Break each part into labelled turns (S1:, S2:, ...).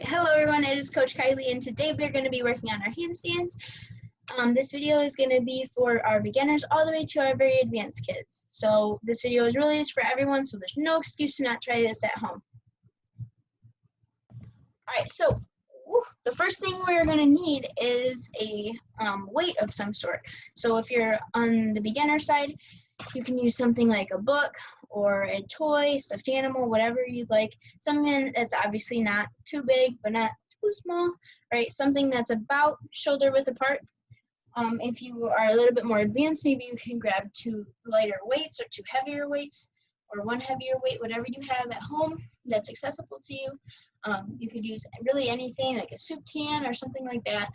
S1: Hello everyone, it is Coach Kylie, and today we're going to be working on our handstands. This video is going to be for our beginners all the way to our very advanced kids. So this video is really for everyone, so there's no excuse to not try this at home. Alright, so the first thing we're going to need is a weight of some sort. So if you're on the beginner side, you can use something like a book or a toy, stuffed animal, whatever you'd like. Something that's obviously not too big, but not too small, right? Something that's about shoulder width apart. If you are a little bit more advanced, maybe you can grab 2 lighter weights or 2 heavier weights or 1 heavier weight, whatever you have at home that's accessible to you. You could use really anything like a soup can or something like that.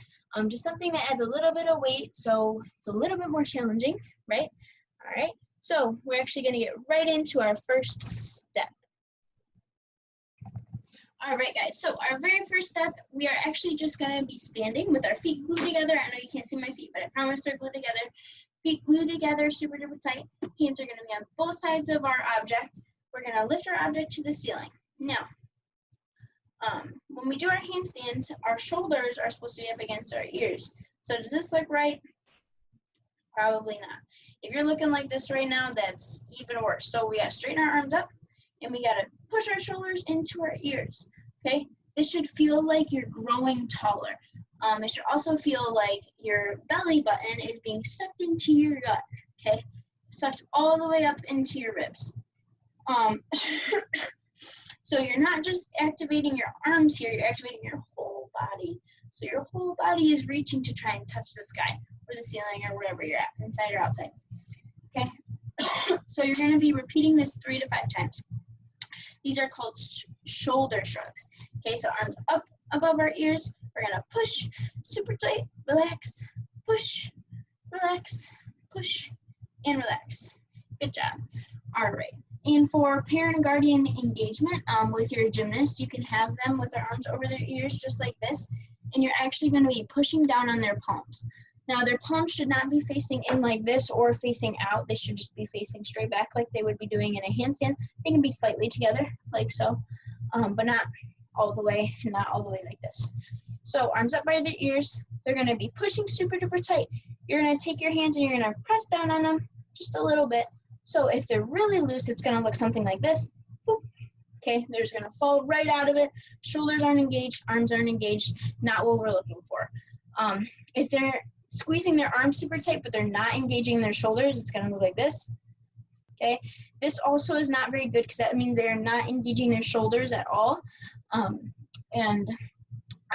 S1: Just something that adds a little bit of weight, so it's a little bit more challenging, right? All right, so we're actually going to get right into our first step. All right, guys, so our very first step, we are actually just going to be standing with our feet glued together. I know you can't see my feet, but I promise they're glued together. Feet glued together, super duper tight. Hands are going to be on both sides of our object. We're going to lift our object to the ceiling. Now, when we do our handstands, our shoulders are supposed to be up against our ears. So does this look right? Probably not. If you're looking like this right now, that's even worse. So we got to straighten our arms up, and we got to push our shoulders into our ears, okay? This should feel like you're growing taller. It should also feel like your belly button is being sucked into your gut, okay? Sucked all the way up into your ribs. So you're not just activating your arms here, you're activating your whole body. So your whole body is reaching to try and touch the sky or the ceiling or wherever you're at, inside or outside. Okay, so you're going to be repeating this 3 to 5 times. These are called shoulder shrugs. Okay, so arms up above our ears. We're going to push super tight, relax, push, relax, push, and relax. Good job. All right. And for parent and guardian engagement with your gymnast, you can have them with their arms over their ears just like this, and you're actually going to be pushing down on their palms. Now, their palms should not be facing in like this or facing out. They should just be facing straight back like they would be doing in a handstand. They can be slightly together, like so, but not all the way, and not all the way like this. So arms up by their ears. They're going to be pushing super duper tight. You're going to take your hands and you're going to press down on them just a little bit. So if they're really loose, it's going to look something like this. Boop. Okay, they're just going to fall right out of it. Shoulders aren't engaged, arms aren't engaged, not what we're looking for. If they're squeezing their arms super tight, but they're not engaging their shoulders, it's going to look like this. Okay, this also is not very good because that means they're not engaging their shoulders at all. And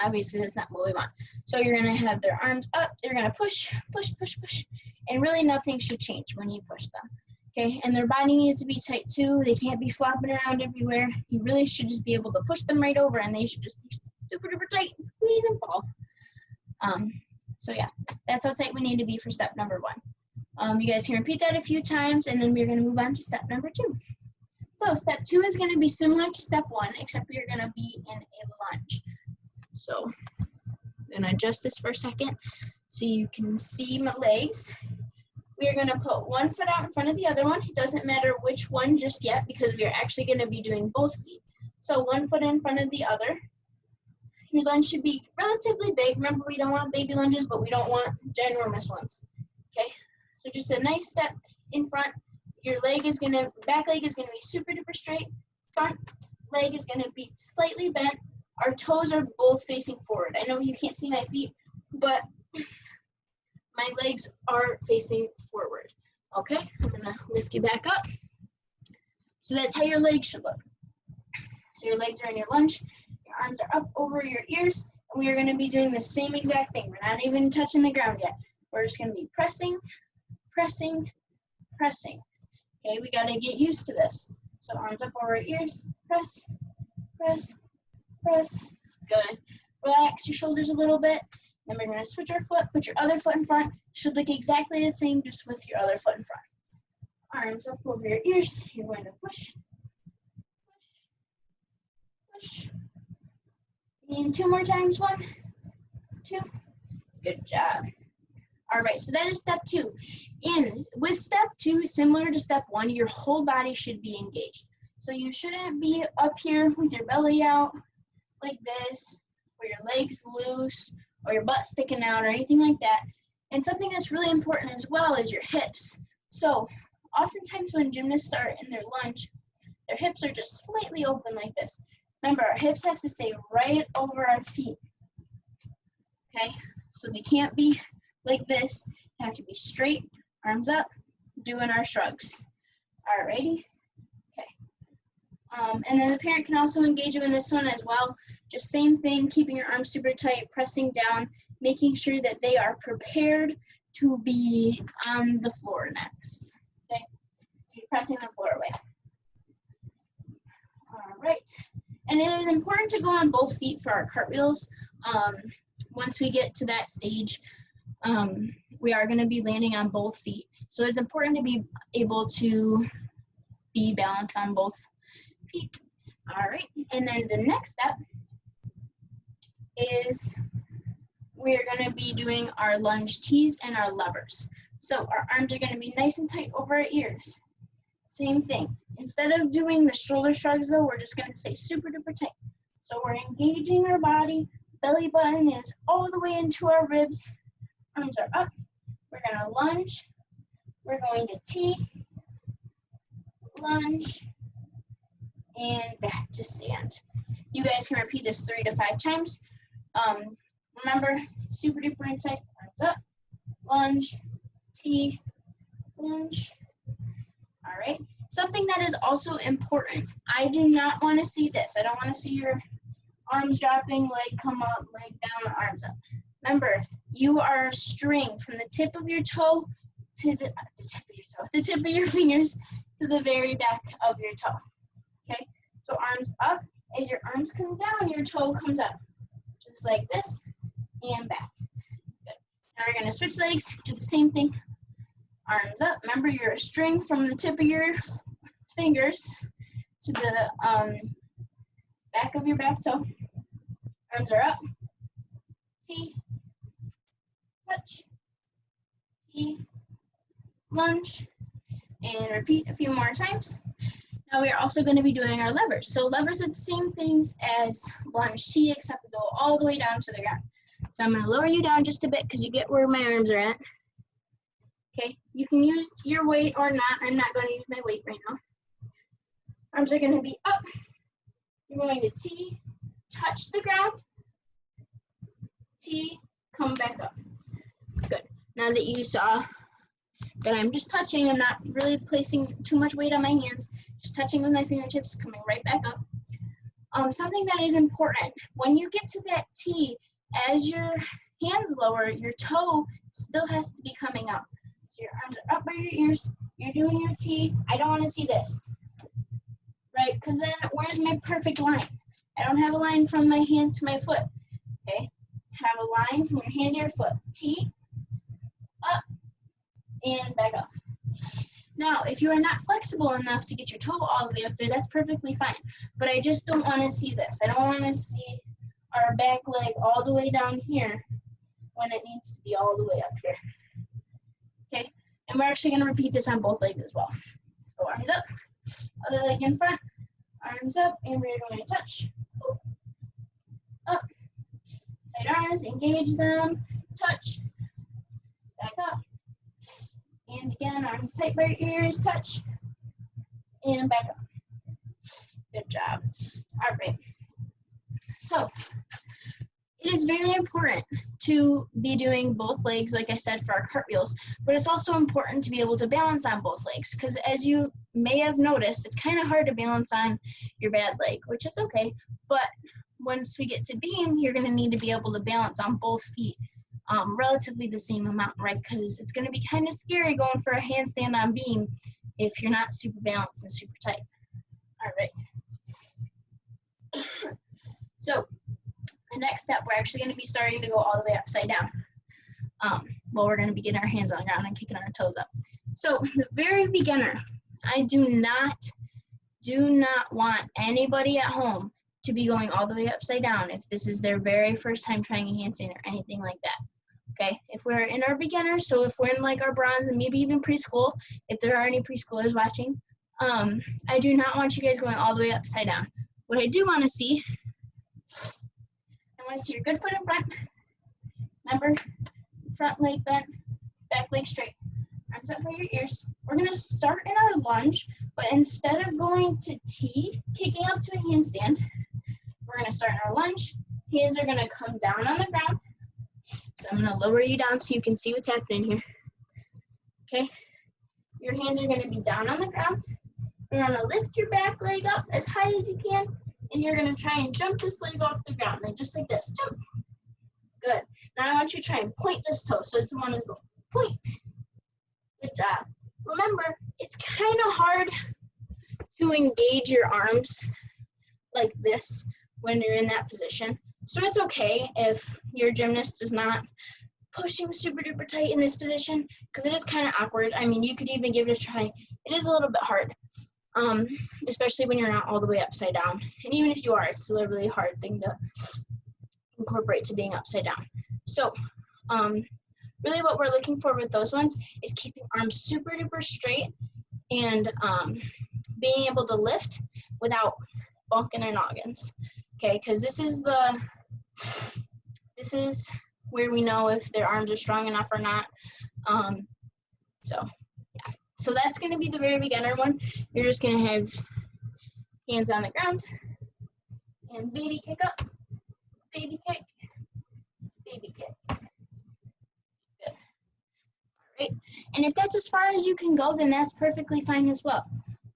S1: obviously that's not what we want. So you're going to have their arms up, they're going to push, push, push, push, and really nothing should change when you push them. Okay, and their body needs to be tight too. They can't be flopping around everywhere. You really should just be able to push them right over, and they should just be super duper tight and squeeze and fall. So yeah, that's how tight we need to be for step number 1. You guys can repeat that a few times, and then we're going to move on to step number 2. So step 2 is going to be similar to step 1, except we're going to be in a lunge. So I'm going to adjust this for a second so you can see my legs. We are going to put one foot out in front of the other one. It doesn't matter which one just yet because we are actually going to be doing both feet. So one foot in front of the other. Your lunge should be relatively big. Remember, we don't want baby lunges, but we don't want ginormous ones. Okay, so just a nice step in front. Your leg is going to, back leg is going to be super duper straight. Front leg is going to be slightly bent. Our toes are both facing forward. I know you can't see my feet, but my legs are facing forward. Okay, I'm going to lift you back up. So that's how your legs should look. So your legs are in your lunge. Your arms are up over your ears, and we are going to be doing the same exact thing. We're not even touching the ground yet. We're just going to be pressing, pressing, pressing. Okay, we got to get used to this. So arms up over our ears, press, press, press. Good. Relax your shoulders a little bit. Then we're going to switch our foot, put your other foot in front. Should look exactly the same, just with your other foot in front. Arms up over your ears. You're going to push, push, push. And 2 more times. 1, 2. Good job. All right, so that is step 2. And with step 2, similar to step 1, your whole body should be engaged. So you shouldn't be up here with your belly out, like this, or your legs loose, or your butt sticking out, or anything like that. And something that's really important as well is your hips. So oftentimes when gymnasts are in their lunge, their hips are just slightly open like this. Remember, our hips have to stay right over our feet. Okay, so they can't be like this. They have to be straight, arms up, doing our shrugs. Alrighty. Okay. And then the parent can also engage you in this one as well. Just same thing, keeping your arms super tight, pressing down, making sure that they are prepared to be on the floor next. Okay, so you're pressing the floor away. All right, and it is important to go on both feet for our cartwheels. Once we get to that stage, we are going to be landing on both feet. So it's important to be able to be balanced on both feet. All right, and then the next step is we're going to be doing our lunge tees and our levers. So our arms are going to be nice and tight over our ears. Same thing. Instead of doing the shoulder shrugs though, we're just going to stay super duper tight. So we're engaging our body. Belly button is all the way into our ribs. Arms are up. We're going to lunge. We're going to tee, lunge, and back to stand. You guys can repeat this 3 to 5 times. Remember, super duper and tight. Arms up, lunge, tee, lunge. All right. Something that is also important. I do not want to see this. I don't want to see your arms dropping, leg come up, leg down, arms up. Remember, you are a string from the tip of your toe to the tip of your fingers to the very back of your toe. Okay, so arms up. As your arms come down, your toe comes up, just like this, and back. Good. Now we're gonna switch legs, do the same thing. Arms up. Remember, you're a string from the tip of your fingers to the back of your back toe. Arms are up. Tee, touch, tee, lunge, and repeat a few more times. Now we are also going to be doing our levers. So levers are the same things as lunge tee, except we go all the way down to the ground. So I'm going to lower you down just a bit because you get where my arms are at. Okay, you can use your weight or not. I'm not going to use my weight right now. Arms are going to be up. You're going to tee, touch the ground, tee, come back up. Good. Now that you saw that I'm just touching, I'm not really placing too much weight on my hands, just touching with my fingertips, coming right back up. Something that is important, when you get to that tee, as your hands lower, your toe still has to be coming up. So your arms are up by your ears, you're doing your tee. I don't want to see this, right? Because then where's my perfect line? I don't have a line from my hand to my foot, okay? Have a line from your hand to your foot. Tee, up, and back up. Now, if you are not flexible enough to get your toe all the way up there, that's perfectly fine. But I just don't want to see this. I don't want to see our back leg all the way down here when it needs to be all the way up here. Okay, and we're actually going to repeat this on both legs as well. So arms up, other leg in front, arms up, and we're going to touch. Up, side arms, engage them, touch, back up. And again, arms tight by your ears, touch, and back up. Good job. All right. So it is very important to be doing both legs, like I said, for our cartwheels, but it's also important to be able to balance on both legs, because as you may have noticed, it's kind of hard to balance on your bad leg, which is okay, but once we get to beam, you're going to need to be able to balance on both feet relatively the same amount, right? Because it's going to be kind of scary going for a handstand on beam if you're not super balanced and super tight. All right. So the next step, we're actually going to be starting to go all the way upside down. Well, we're going to be getting our hands on the ground and kicking our toes up. So the very beginner, I do not want anybody at home to be going all the way upside down if this is their very first time trying a handstand or anything like that. Okay, if we're in our beginners, so if we're in like our bronze and maybe even preschool, if there are any preschoolers watching, I do not want you guys going all the way upside down. What I do want to see want to see your good foot in front. Remember, front leg bent, back leg straight. Arms up by your ears. We're going to start in our lunge, but instead of going to T, kicking up to a handstand, we're going to start in our lunge. Hands are going to come down on the ground. So I'm going to lower you down so you can see what's happening here. Okay? Your hands are going to be down on the ground. You're going to lift your back leg up as high as you can, and you're going to try and jump this leg off the ground. Then just like this. Jump. Good. Now I want you to try and point this toe. So it's one to go point. Good job. Remember, it's kind of hard to engage your arms like this when you're in that position. So it's okay if your gymnast is not pushing super duper tight in this position, because it is kind of awkward. I mean, you could even give it a try. It is a little bit hard, especially when you're not all the way upside down. And even if you are, it's still a really hard thing to incorporate to being upside down. So really what we're looking for with those ones is keeping arms super duper straight and being able to lift without bonking their noggins. Okay, because this is where we know if their arms are strong enough or not. So yeah, so that's going to be the very beginner one. You're just going to have hands on the ground and baby kick up, baby kick, baby kick. Good. All right, and if that's as far as you can go, then that's perfectly fine as well.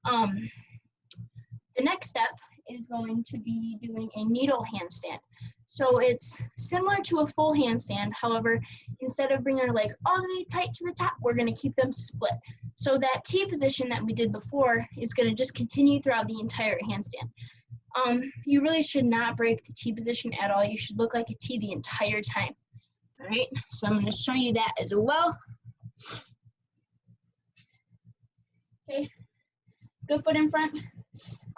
S1: The next step is going to be doing a needle handstand. So it's similar to a full handstand. However, instead of bringing our legs all the way tight to the top, we're going to keep them split. So that T position that we did before is going to just continue throughout the entire handstand. You really should not break the T position at all. You should look like a T the entire time. All right, so I'm going to show you that as well. Okay, good foot in front.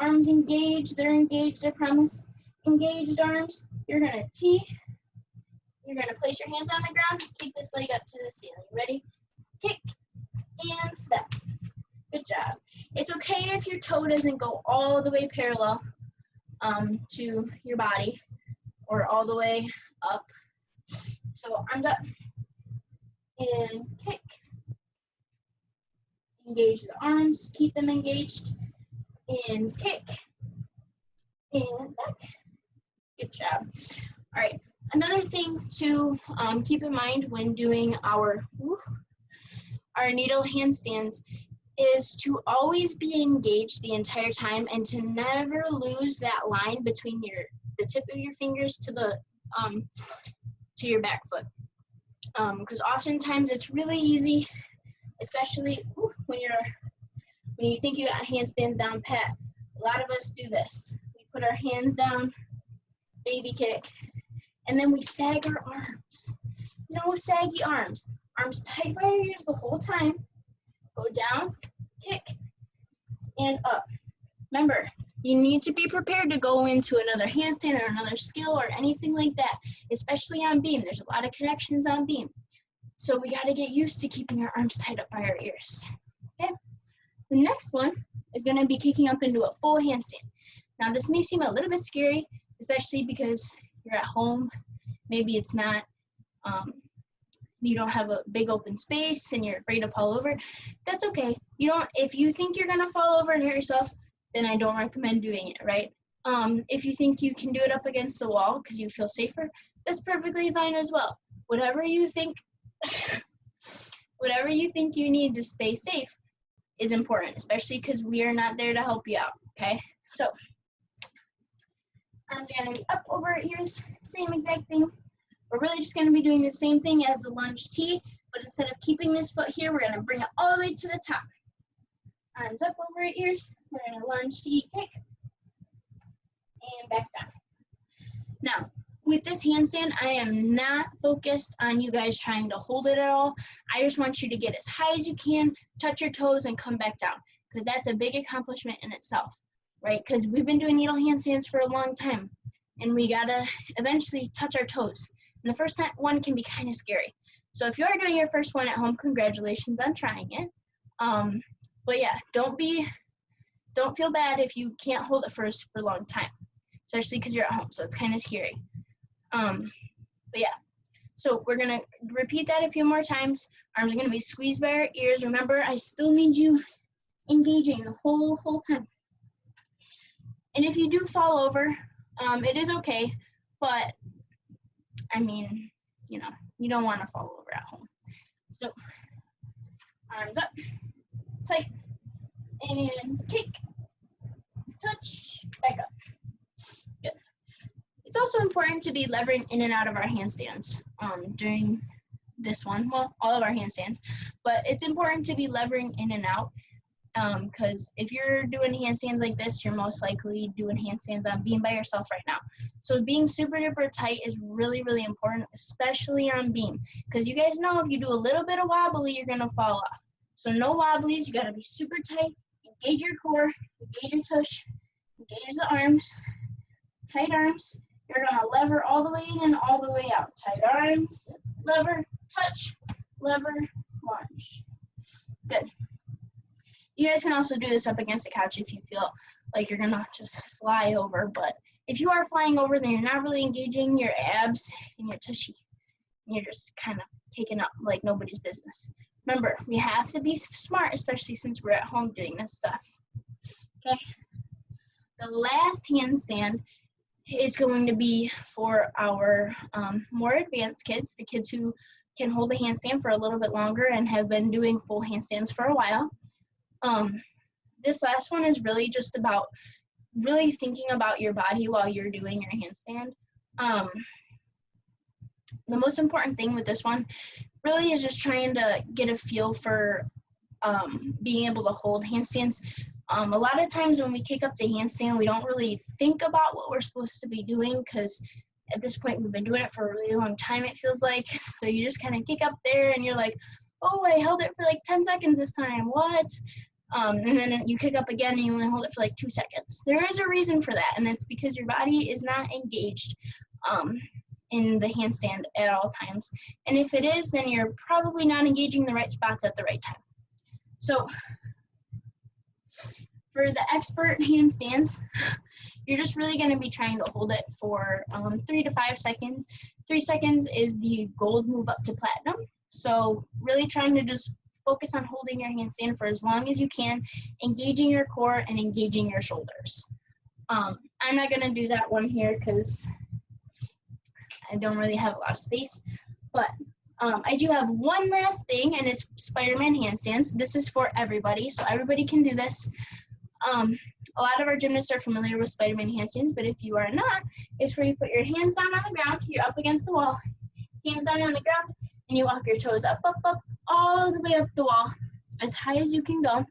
S1: Arms engaged, they're engaged, I promise. Engaged arms, you're gonna T. You're gonna place your hands on the ground, kick this leg up to the ceiling. Ready? Kick and step. Good job. It's okay if your toe doesn't go all the way parallel to your body or all the way up. So arms up and kick. Engage the arms, keep them engaged. And kick, and back. Good job. All right, another thing to keep in mind when doing our needle handstands is to always be engaged the entire time and to never lose that line between the tip of your fingers to your back foot. Because oftentimes it's really easy, especially when you think you got handstands down pat. A lot of us do this. We put our hands down, baby kick, and then we sag our arms. No saggy arms. Arms tight by your ears the whole time. Go down, kick, and up. Remember, you need to be prepared to go into another handstand or another skill or anything like that, especially on beam. There's a lot of connections on beam. So we got to get used to keeping our arms tied up by our ears. Okay? The next one is going to be kicking up into a full handstand. Now this may seem a little bit scary, especially because you're at home. Maybe it's not, you don't have a big open space and you're afraid to fall over. That's okay. If you think you're going to fall over and hurt yourself, then I don't recommend doing it, right? If you think you can do it up against the wall because you feel safer, that's perfectly fine as well. Whatever you think you need to stay safe is important, especially because we are not there to help you out, okay? So, arms are going to be up over ears, same exact thing. We're really just going to be doing the same thing as the lunge T, but instead of keeping this foot here, we're going to bring it all the way to the top. Arms up over ears, we're going to lunge T, kick, and back down. Now, with this handstand, I am not focused on you guys trying to hold it at all. I just want you to get as high as you can, touch your toes, and come back down, because that's a big accomplishment in itself, right? Because we've been doing needle handstands for a long time, and we gotta eventually touch our toes. And the first one can be kind of scary. So if you are doing your first one at home, congratulations on trying it. But yeah, don't feel bad if you can't hold it for a super long time, especially because you're at home, so it's kind of scary. But yeah, so we're gonna repeat that a few more times. Arms are gonna be squeezed by our ears. Remember, I still need you engaging the whole time. And if you do fall over, it is okay, but I mean, you know, you don't want to fall over at home. So arms up, tight, and kick, touch, back up. Good. It's also important to be levering in and out of our handstands during this one. Well, all of our handstands, but it's important to be levering in and out because if you're doing handstands like this, you're most likely doing handstands on being by yourself right now. So being super duper tight is really, really important, especially on beam, because you guys know if you do a little bit of wobbly, you're gonna fall off. So no wobblies, you gotta be super tight, engage your core, engage your tush, engage the arms, tight arms. You're gonna lever all the way in and all the way out. Tight arms, lever, touch, lever, lunge. Good. You guys can also do this up against the couch if you feel like you're gonna just fly over, but if you are flying over, then you're not really engaging your abs and your tushy. You're just kind of taking up like nobody's business. Remember, we have to be smart, especially since we're at home doing this stuff. Okay. The last handstand is going to be for our more advanced kids, the kids who can hold a handstand for a little bit longer and have been doing full handstands for a while. This last one is really just about really thinking about your body while you're doing your handstand. The most important thing with this one really is just trying to get a feel for being able to hold handstands. A lot of times when we kick up to handstand, we don't really think about what we're supposed to be doing because at this point we've been doing it for a really long time, it feels like. So you just kind of kick up there and you're like, oh, I held it for like 10 seconds this time, what? And then you kick up again and you only hold it for like 2 seconds. There is a reason for that, and it's because your body is not engaged in the handstand at all times. And if it is, then you're probably not engaging the right spots at the right time. So for the expert handstands, you're just really going to be trying to hold it for 3 to 5 seconds. 3 seconds is the gold move up to platinum. So really trying to just focus on holding your handstand for as long as you can, engaging your core and engaging your shoulders. I'm not going to do that one here because I don't really have a lot of space, but I do have one last thing, and it's Spider-Man handstands. This is for everybody, so everybody can do this. A lot of our gymnasts are familiar with Spider-Man handstands, but if you are not, it's where you put your hands down on the ground, you're up against the wall, hands down on the ground, and you walk your toes up, up, up, all the way up the wall, as high as you can go.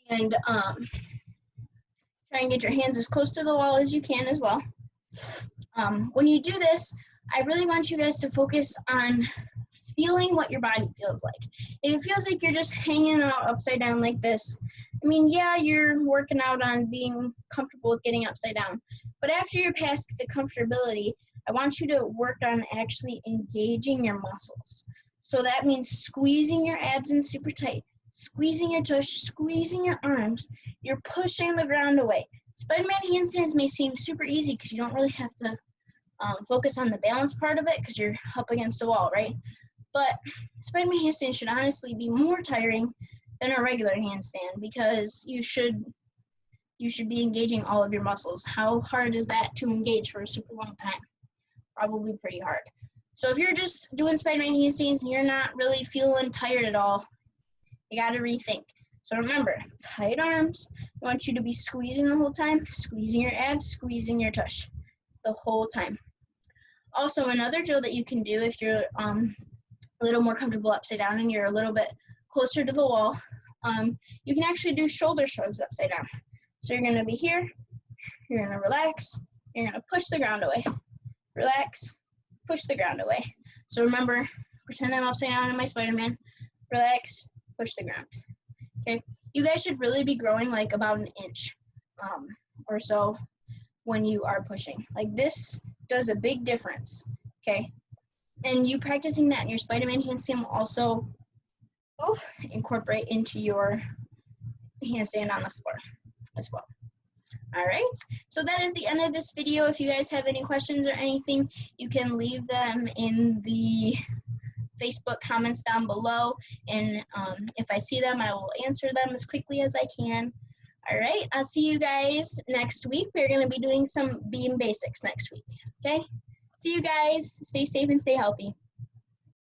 S1: And try and get your hands as close to the wall as you can as well. When you do this, I really want you guys to focus on feeling what your body feels like. If it feels like you're just hanging out upside down like this, I mean, yeah, you're working out on being comfortable with getting upside down. But after you're past the comfortability, I want you to work on actually engaging your muscles. So that means squeezing your abs in super tight, squeezing your tush, squeezing your arms. You're pushing the ground away. Spider-Man handstands may seem super easy because you don't really have to focus on the balance part of it because you're up against the wall, right? But Spider-Man handstand should honestly be more tiring than a regular handstand because you should be engaging all of your muscles. How hard is that to engage for a super long time? Probably pretty hard. So if you're just doing Spider-Man handstands and you're not really feeling tired at all, you got to rethink. So remember, tight arms. I want you to be squeezing the whole time, squeezing your abs, squeezing your tush the whole time. Also, another drill that you can do if you're a little more comfortable upside down and you're a little bit closer to the wall, you can actually do shoulder shrugs upside down. So you're going to be here, you're going to relax, you're going to push the ground away. Relax, push the ground away. So remember, pretend I'm upside down in my Spider-Man. Relax, push the ground. Okay, you guys should really be growing like about an inch or so when you are pushing. Like this does a big difference, okay? And you practicing that in your Spider-Man handstand will also incorporate into your handstand on the floor as well. All right, so that is the end of this video. If you guys have any questions or anything, you can leave them in the Facebook comments down below, and if I see them, I will answer them as quickly as I can. All right, I'll see you guys next week. We're going to be doing some beam basics next week, okay? See you guys. Stay safe and stay healthy.